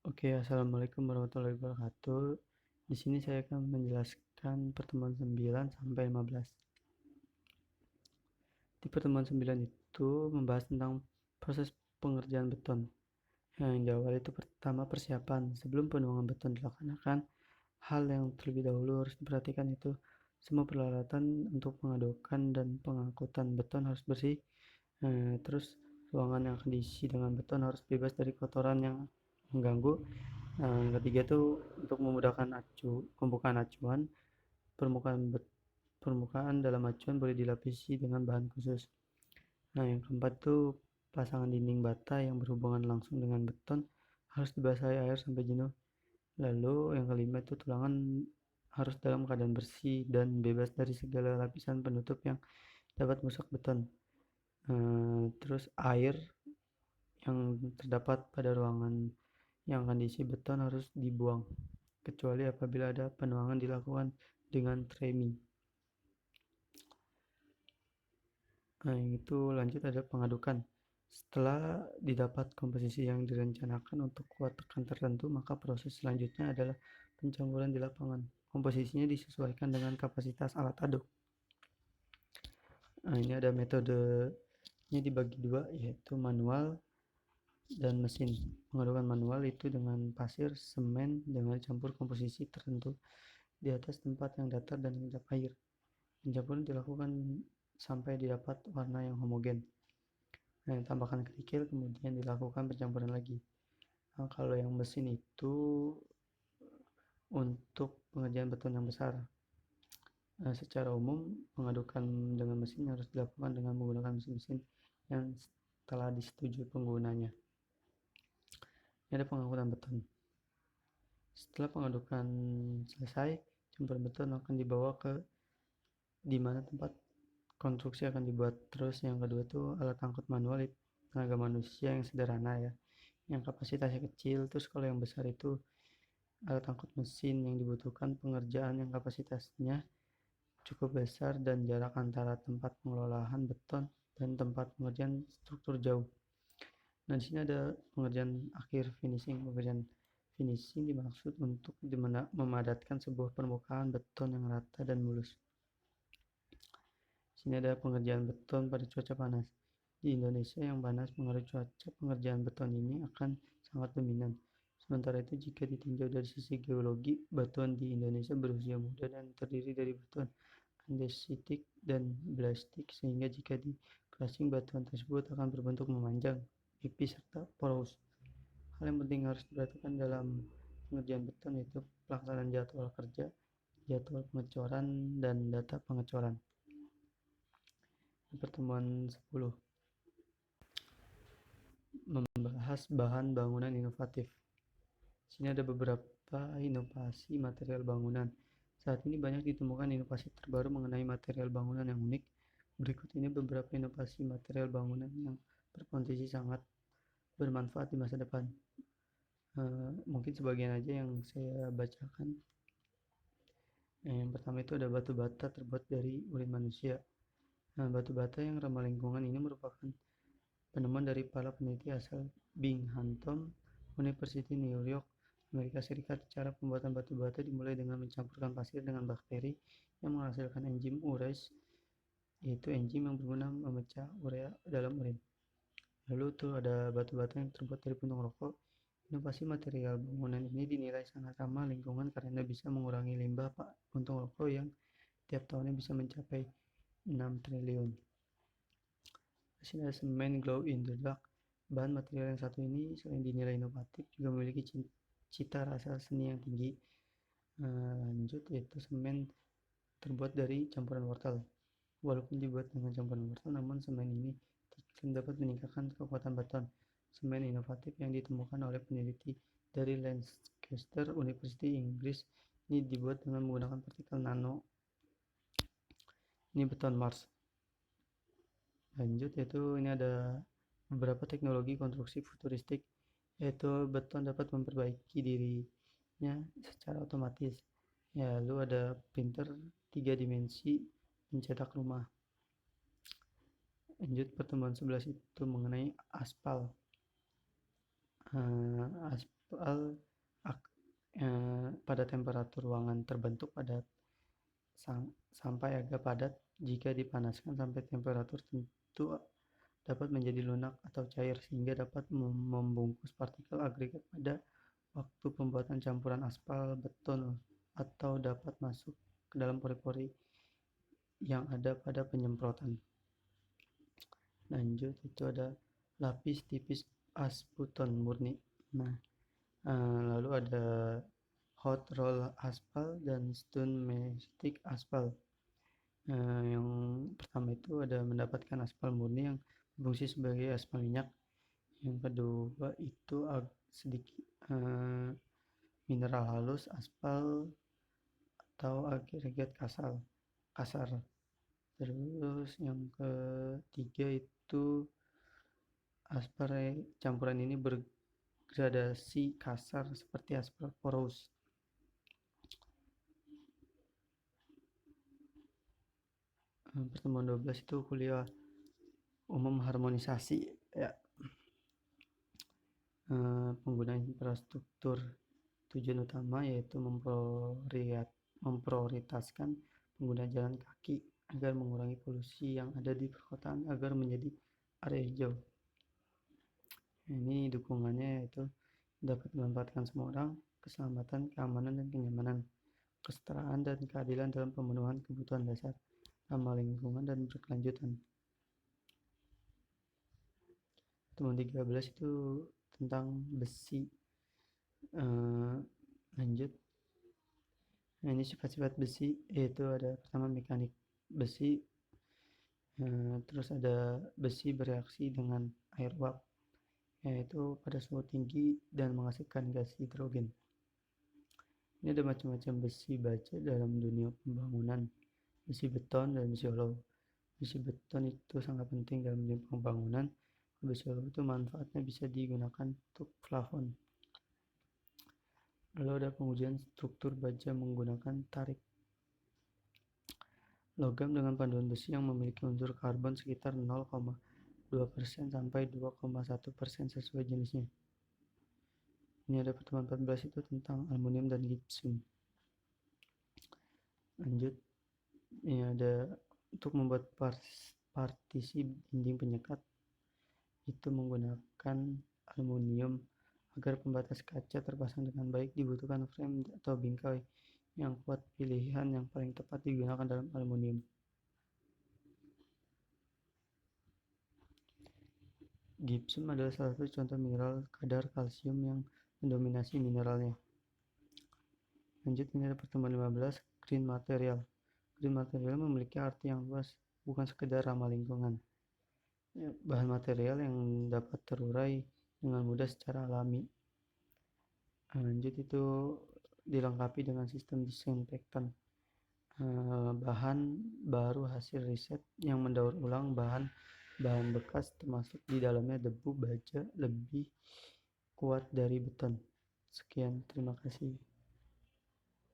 Oke, assalamualaikum warahmatullahi wabarakatuh. Di sini saya akan menjelaskan pertemuan 9 sampai 15. Di pertemuan 9 itu membahas tentang proses pengerjaan beton. Yang diawali itu pertama persiapan. Sebelum penuangan beton dilaksanakan, hal yang terlebih dahulu harus diperhatikan itu semua peralatan untuk pengadokan dan pengangkutan beton harus bersih. Terus ruangan yang akan diisi dengan beton harus bebas dari kotoran yang mengganggu. Yang ketiga tuh untuk memudahkan pembukaan acuan, permukaan permukaan dalam acuan boleh dilapisi dengan bahan khusus. Yang keempat tuh pasangan dinding bata yang berhubungan langsung dengan beton harus dibasahi air sampai jenuh. Lalu yang kelima itu tulangan harus dalam keadaan bersih dan bebas dari segala lapisan penutup yang dapat merusak beton. Terus air yang terdapat pada ruangan yang akan diisi beton harus dibuang, kecuali apabila ada penuangan dilakukan dengan tremi. Yang itu lanjut ada pengadukan. Setelah didapat komposisi yang direncanakan untuk kuat tekan tertentu, maka proses selanjutnya adalah pencampuran di lapangan. Komposisinya disesuaikan dengan kapasitas alat aduk. Ini ada metodenya dibagi dua, yaitu manual dan mesin. Pengadukan manual itu dengan pasir, semen dengan campur komposisi tertentu di atas tempat yang datar dan kedap air. Pencampuran dilakukan sampai didapat warna yang homogen. Tambahkan kerikil, kemudian dilakukan pencampuran lagi. Kalau yang mesin itu untuk pengerjaan beton yang besar. Secara umum, pengadukan dengan mesin harus dilakukan dengan menggunakan mesin-mesin yang telah disetujui penggunanya. Ini ada pengangkutan beton. Setelah pengadukan selesai, campuran beton akan dibawa ke di mana tempat konstruksi akan dibuat. Terus yang kedua tuh alat angkut manual, tenaga manusia yang sederhana ya, yang kapasitasnya kecil. Terus kalau yang besar itu alat angkut mesin yang dibutuhkan pengerjaan yang kapasitasnya cukup besar dan jarak antara tempat pengelolaan beton dan tempat pengerjaan struktur jauh. Nah, di sini ada pengerjaan akhir finishing. Pengerjaan finishing dimaksud untuk memadatkan sebuah permukaan beton yang rata dan mulus. Sini ada pengerjaan beton pada cuaca panas. Di Indonesia yang panas, pengaruh cuaca pengerjaan beton ini akan sangat dominan. Sementara itu, jika ditinjau dari sisi geologi, batuan di Indonesia berusia muda dan terdiri dari batuan andesitik dan blastik, sehingga jika di crushing batuan tersebut akan berbentuk memanjang, tipis, serta poros. Hal yang penting harus diperhatikan dalam pengerjaan beton yaitu pelaksanaan jadwal kerja, jadwal pengecoran, dan data pengecoran. Pertemuan 10 membahas bahan bangunan inovatif. Di sini ada beberapa inovasi material bangunan. Saat ini banyak ditemukan inovasi terbaru mengenai material bangunan yang unik. Berikut ini beberapa inovasi material bangunan yang berpotensi sangat bermanfaat di masa depan. Mungkin sebagian aja yang saya bacakan. Yang pertama itu ada batu bata terbuat dari urin manusia. Batu bata yang ramah lingkungan ini merupakan penemuan dari para peneliti asal Binghamton University New York, Amerika Serikat. Cara pembuatan batu bata dimulai dengan mencampurkan pasir dengan bakteri yang menghasilkan enzim urease, yaitu enzim yang berguna memecah urea dalam urin. Lalu tuh ada batu bata yang terbuat dari puntung rokok. Inovasi material bangunan ini dinilai sangat ramah lingkungan karena bisa mengurangi limbah puntung rokok yang tiap tahunnya bisa mencapai 6 triliun. Sini ada semen glow in the dark. Bahan material yang satu ini selain dinilai inovatif juga memiliki cita rasa seni yang tinggi. Lanjut yaitu semen terbuat dari campuran wortel. Walaupun dibuat dengan campuran wortel, namun semen ini dapat meningkatkan kekuatan beton. Semen inovatif yang ditemukan oleh peneliti dari Lancaster University Inggris ini dibuat dengan menggunakan partikel nano. Ini beton Mars. Lanjut yaitu ini ada beberapa teknologi konstruksi futuristik, yaitu beton dapat memperbaiki dirinya secara otomatis. Ya, lalu ada printer 3 dimensi mencetak rumah. Lanjut pertemuan 11 itu mengenai aspal. Aspal pada temperatur ruangan terbentuk padat sampai agak padat. Jika dipanaskan sampai temperatur tertentu dapat menjadi lunak atau cair sehingga dapat membungkus partikel agregat pada waktu pembuatan campuran aspal beton atau dapat masuk ke dalam pori-pori yang ada pada penyemprotan. Lanjut, itu ada lapis tipis asputon murni. Lalu ada hot roll aspal dan stone mastic aspal. Yang pertama itu ada mendapatkan aspal murni yang berfungsi sebagai aspal minyak. Yang kedua itu sedikit mineral halus aspal atau agregat kasar. Terus yang ketiga itu aspal campuran ini bergradasi kasar seperti aspal porous. Pertemuan 12 itu kuliah umum harmonisasi ya. Penggunaan infrastruktur. Tujuan utama yaitu memprioritaskan pengguna jalan kaki agar mengurangi polusi yang ada di perkotaan agar menjadi area hijau. Ini dukungannya yaitu dapat dimanfaatkan semua orang, keselamatan, keamanan, dan kenyamanan, kesetaraan dan keadilan dalam pemenuhan kebutuhan dasar, ramah lingkungan, dan berkelanjutan. Temuan 13 itu tentang besi. Lanjut. Ini sifat-sifat besi yaitu ada pertama mekanik besi, terus ada besi bereaksi dengan air uap yaitu pada suhu tinggi dan menghasilkan gas hidrogen. Ini ada macam-macam besi baja dalam dunia pembangunan, besi beton dan besi hollow. Besi beton itu sangat penting dalam dunia pembangunan. Besi hollow itu manfaatnya bisa digunakan untuk plafon. Lalu ada pengujian struktur baja menggunakan tarik. Logam dengan panduan besi yang memiliki unsur karbon sekitar 0,2% sampai 2,1% sesuai jenisnya. Ini ada pertemuan 14 itu tentang aluminium dan gipsum. Lanjut, ini ada untuk membuat partisi dinding penyekat itu menggunakan aluminium. Agar pembatas kaca terpasang dengan baik dibutuhkan frame atau bingkai yang kuat. Pilihan yang paling tepat digunakan dalam aluminium. Gipsum adalah salah satu contoh mineral kadar kalsium yang mendominasi mineralnya. Lanjut, ini ada pertemuan 15, green material. Green material memiliki arti yang luas, bukan sekedar ramah lingkungan. Bahan material yang dapat terurai dengan mudah secara alami. Lanjut, itu dilengkapi dengan sistem disinfektan. Bahan baru hasil riset yang mendaur ulang bahan bekas, termasuk di dalamnya debu baja lebih kuat dari beton. Sekian, terima kasih.